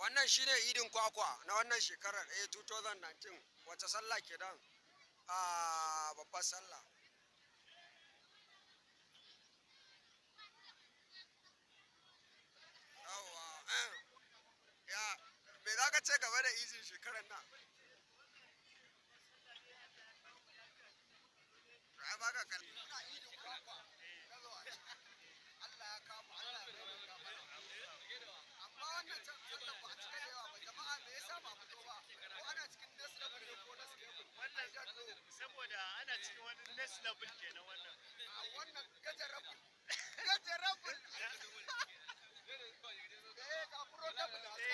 Wannan shine idin kwakwa na wannan shekarar 2019. Wace sallah kenan? Babbar sallah. Yawwa. Ya, me za ka ce game da idin shekarar nan? Ai ba ka kalli. Idin kwakwa. Allah ya kama, Allah ya kama. Amma wannan can sallah ba a cika yawa ba. Jama'a me yasa ba fito ba? Ko ana cikin next level ne ko next level? Wannan saboda ana cikin wani next level kenan wannan. A wannan gajarabul. Gajarabul.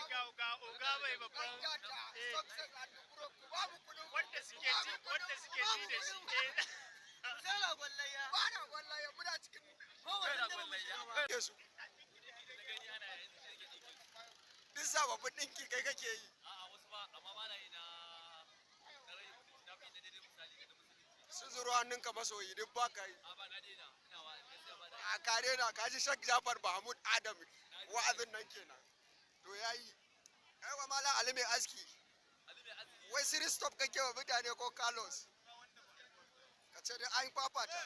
Ga oga mai babban wanda suke ji da shi Zara gwallaya. Bana gwallaya muna cikin su. Duk sababbin ɗinki kai kake yi. A'a wasu ba amma ba na yi na karai na fi da daidai misali ga musulunci. Sun zuro hannunka masoyi duk ba ka yi. A ba na daina ina wa gaskiya ba da. A kare na kaji Sheikh Jafar Mahmud Adam wa'azin nan kenan. To yayi. Ai wa Malam Ali mai aski. Ali mai aski. Wai siri stop kake wa mutane ko Carlos? Ka ce dai an fafata.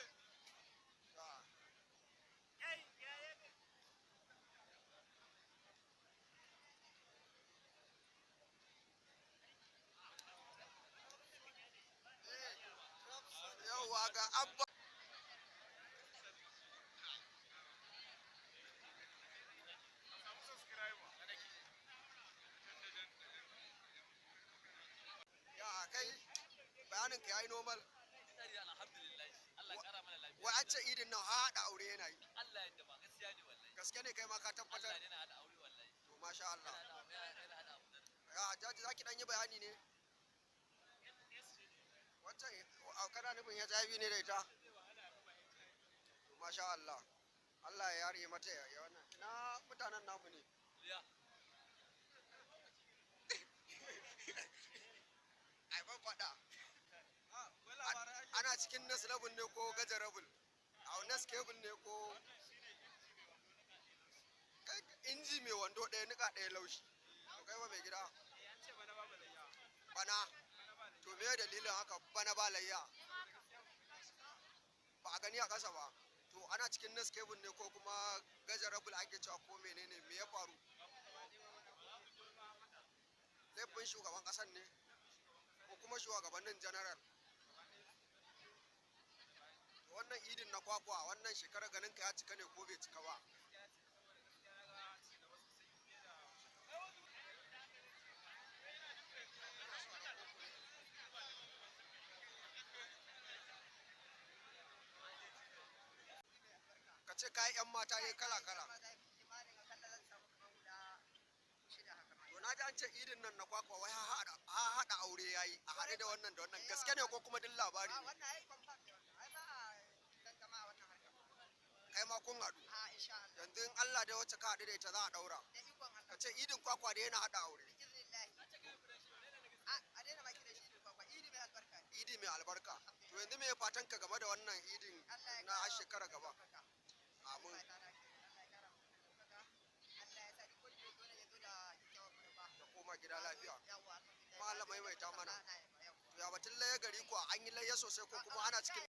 Yawwa ga abba. Ya kai bayanin ka yayi normal. Alhamdulillah. Allah ya kara mana lafiya. Wai an ce idin nan haɗa aure yana yi. Allah ya dama gaskiya ne wallahi. Gaske ne kai ma ka tabbatar. Allah yana hada aure wallahi. To masha Allah. Yana hada aure. Ya jaji zaki dan yi bayani ne? Wancan kana nufin ya tsabi ne da ita? To masha Allah. Allah ya yare mata ya wannan. Ina mutanen namu ne. Ai ban faɗa. Ana cikin nas level ne ko gajarabul? A nas cable ne ko inji mai wando ɗaya nika ɗaya laushi? To kai ba mai gida? Bana. To me dalilin haka bana ba layya? Ba a gani a ƙasa ba. To ana cikin nas cable ne ko kuma gajarabul ake cewa ko menene me ya faru? Laifin shugaban ƙasar ne ko kuma shugabannin general? Wannan idin na kwakwa wannan shekarar ganin ka ya cika ne ko bai cika ba? Ka ce kayi 'yan mata ne kala-kala. To na ji an ce idin nan na kwakwa wai haɗa aure ya yi a haɗe da wannan gaske ne ko kuma duk labari ne? Kai ma kun haɗu. Yanzu in Allah da wacce ka haɗu da ita za a ɗaura. Ka ce idin kwakwa da yana haɗa aure. Idi mai albarka. To yanzu me fatan ka game da wannan idin na shekara gaba? Amin. Da koma gida lafiya. Kuma Allah maimaita mana. To ya batun laye gari kuwa an yi laye sosai ko kuma ana cikin